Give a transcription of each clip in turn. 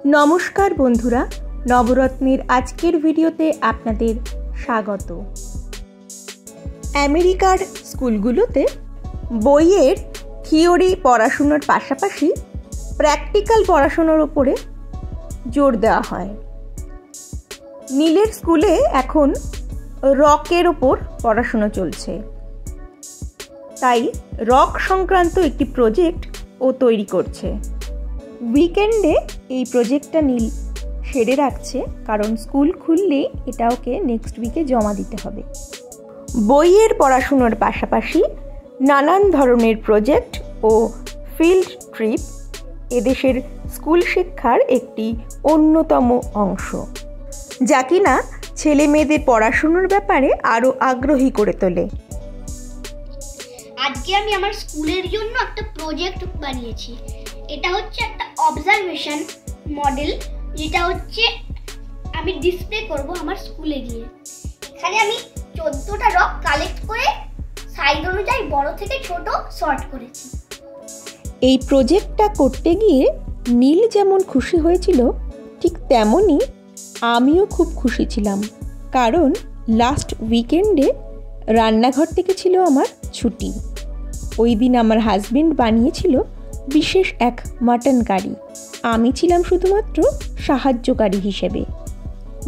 নমস্কার বন্ধুরা, নবরত্নের আজকের ভিডিওতে আপনাদের স্বাগত। আমেরিকার স্কুলগুলোতে বইয়ের থিওরি পড়াশুনোর পাশাপাশি প্র্যাকটিক্যাল পড়াশুনোর উপরে জোর দেওয়া হয়। নীলের স্কুলে এখন রকের ওপর পড়াশুনো চলছে, তাই রক সংক্রান্ত একটি প্রজেক্ট ও তৈরি করছে। উইকেন্ডে এই প্রজেক্টটা নীল সেরে রাখছে, কারণ স্কুল খুললেই এটা ওকে নেক্সট উইকে জমা দিতে হবে। বইয়ের পড়াশুনোর পাশাপাশি নানান ধরনের প্রজেক্ট ও ফিল্ড ট্রিপ এদেশের স্কুল শিক্ষার একটি অন্যতম অংশ, যা কিনা ছেলে মেয়েদের পড়াশুনোর ব্যাপারে আরও আগ্রহী করে তোলে। আজকে আমি আমার স্কুলের জন্য একটা প্রজেক্ট বানিয়েছি। এটা হচ্ছে একটা অবজারভেশন মডেল, যেটা হচ্ছে আমি ডিসপ্লে করব আমার স্কুলে গিয়ে। এখানে আমি 14টা রক কালেক্ট করে সাইজ অনুযায়ী বড় থেকে ছোট সর্ট করেছি। এই প্রজেক্টটা করতে গিয়ে নীল যেমন খুশি হয়েছিল, ঠিক তেমনই আমিও খুব খুশি ছিলাম, কারণ লাস্ট উইকেন্ডে রান্নাঘর থেকে ছিল আমার ছুটি। ওই দিন আমার হাজবেন্ড বানিয়েছিল বিশেষ এক মাটন কারি, আমি ছিলাম শুধুমাত্র সাহায্যকারী হিসেবে।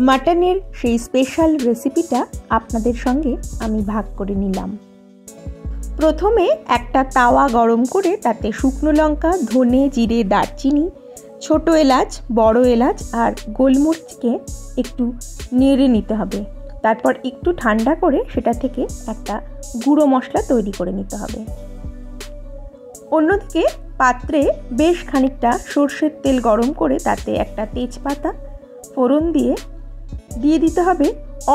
মাটনের সেই স্পেশাল রেসিপিটা আপনাদের সঙ্গে আমি ভাগ করে নিলাম। প্রথমে একটা তাওয়া গরম করে তাতে শুকনো লঙ্কা, ধনে, জিরে, দারচিনি, ছোট এলাচ, বড় এলাচ আর গোলমরিচকে একটু নেড়ে নিতে হবে। তারপর একটু ঠান্ডা করে সেটা থেকে একটা গুঁড়ো মশলা তৈরি করে নিতে হবে। অন্যদিকে পাত্রে বেশ খানিকটা সর্ষের তেল গরম করে তাতে একটা তেজপাতা ফোড়ন দিয়ে দিতে হবে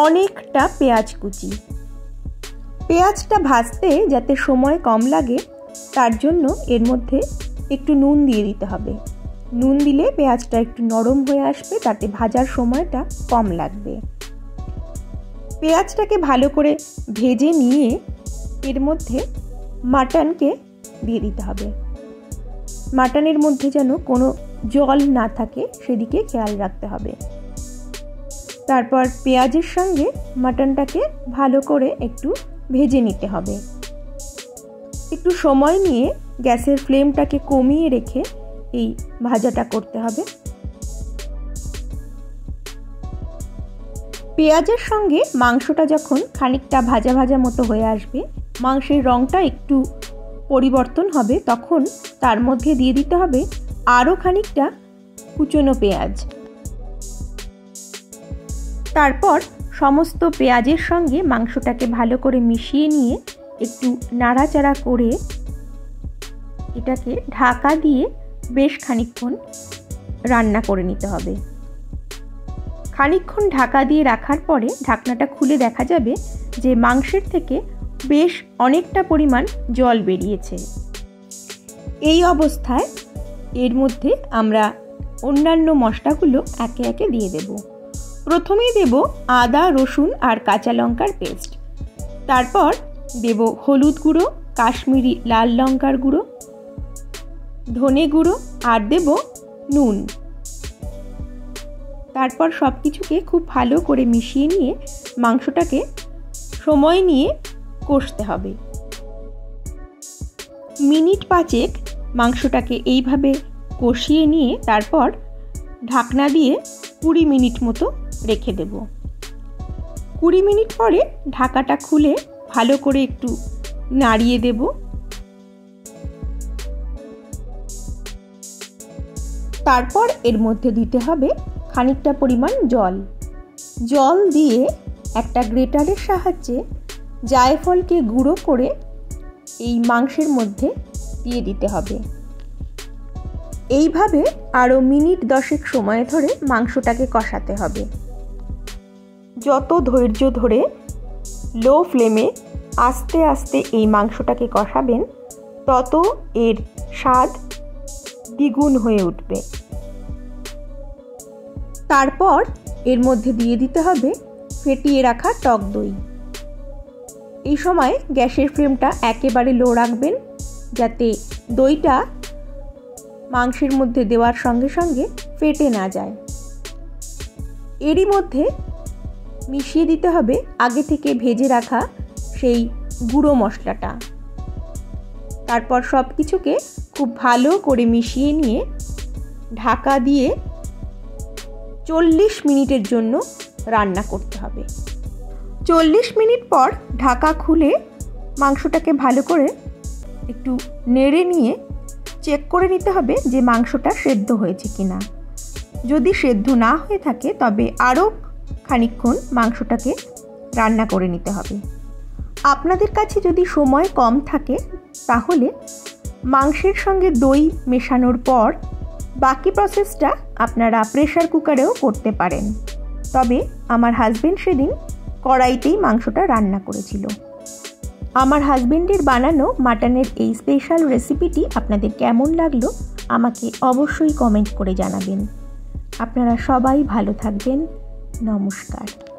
অনেকটা পেঁয়াজ কুচি। পেঁয়াজটা ভাজতে যাতে সময় কম লাগে, তার জন্য এর মধ্যে একটু নুন দিয়ে দিতে হবে। নুন দিলে পেঁয়াজটা একটু নরম হয়ে আসবে, তাতে ভাজার সময়টা কম লাগবে। পেঁয়াজটাকে ভালো করে ভেজে নিয়ে এর মধ্যে মাটনকে দিয়ে দিতে হবে। মাটনের মধ্যে যেন কোনো জল না থাকে সেদিকে খেয়াল রাখতে হবে। তারপর পেঁয়াজের সঙ্গে মাটনটাকে ভালো করে একটু ভেজে নিতে হবে। একটু সময় নিয়ে গ্যাসের ফ্লেমটাকে কমিয়ে রেখে এই ভাজাটা করতে হবে। পেঁয়াজের সঙ্গে মাংসটা যখন খানিকটা ভাজা ভাজা মতো হয়ে আসবে, মাংসের রঙটা একটু পরিবর্তন হবে, তখন তার মধ্যে দিয়ে দিতে হবে আরও খানিকটা কুচনো পেঁয়াজ। তারপর সমস্ত পেঁয়াজের সঙ্গে মাংসটাকে ভালো করে মিশিয়ে নিয়ে একটু নাড়াচাড়া করে এটাকে ঢাকা দিয়ে বেশ খানিকক্ষণ রান্না করে নিতে হবে। খানিকক্ষণ ঢাকা দিয়ে রাখার পরে ঢাকনাটা খুলে দেখা যাবে যে মাংসের থেকে বেশ অনেকটা পরিমাণ জল বেরিয়েছে। এই অবস্থায় এর মধ্যে আমরা অন্যান্য মশলাগুলো একে একে দিয়ে দেব। প্রথমেই দেব আদা, রসুন আর কাঁচা লঙ্কার পেস্ট। তারপর দেব হলুদ গুঁড়ো, কাশ্মীরি লাল লঙ্কার গুঁড়ো, ধনে গুঁড়ো আর দেব নুন। তারপর সব কিছুকে খুব ভালো করে মিশিয়ে নিয়ে মাংসটাকে সময় নিয়ে কষতে হবে। মিনিট 5 মাংসটাকে এইভাবে কষিয়ে নিয়ে তারপর ঢাকনা দিয়ে 20 মিনিট মতো রেখে দেব। 20 মিনিট পরে ঢাকাটা খুলে ভালো করে একটু নাড়িয়ে দেব। তারপর এর মধ্যে দিতে হবে খানিকটা পরিমাণ জল দিয়ে একটা গ্রেটারের সাহায্যে জায়ফলকে গুঁড়ো করে এই মাংসের মধ্যে দিয়ে দিতে হবে। এইভাবে আরও মিনিট 10 সময় ধরে মাংসটাকে কষাতে হবে। যত ধৈর্য ধরে লো ফ্লেমে আস্তে আস্তে এই মাংসটাকে কষাবেন, তত এর স্বাদ দ্বিগুণ হয়ে উঠবে। তারপর এর মধ্যে দিয়ে দিতে হবে ফেটিয়ে রাখা টক দই। এই সময় গ্যাসের ফ্লেমটা একেবারে লো রাখবেন, যাতে দইটা মাংসের মধ্যে দেওয়ার সঙ্গে সঙ্গে ফেটে না যায়। এরই মধ্যে মিশিয়ে দিতে হবে আগে থেকে ভেজে রাখা সেই গুঁড়ো মশলাটা। তারপর সব কিছুকে খুব ভালো করে মিশিয়ে নিয়ে ঢাকা দিয়ে 40 মিনিটের জন্য রান্না করতে হবে। 40 মিনিট পর ঢাকা খুলে মাংসটাকে ভালো করে একটু নেড়ে নিয়ে চেক করে নিতে হবে যে মাংসটা সেদ্ধ হয়েছে কিনা। যদি সেদ্ধ না হয়ে থাকে তবে আরও খানিকক্ষণ মাংসটাকে রান্না করে নিতে হবে। আপনাদের কাছে যদি সময় কম থাকে তাহলে মাংসের সঙ্গে দই মেশানোর পর বাকি প্রসেসটা আপনারা প্রেসার কুকারেও করতে পারেন। তবে আমার হাজবেন্ড সেদিন কড়াইতেই মাংসটা রান্না করেছিল। আমার হাজবেন্ডের বানানো মাটনের এই স্পেশাল রেসিপিটি আপনাদের কেমন লাগলো আমাকে অবশ্যই কমেন্ট করে জানাবেন। আপনারা সবাই ভালো থাকবেন। নমস্কার।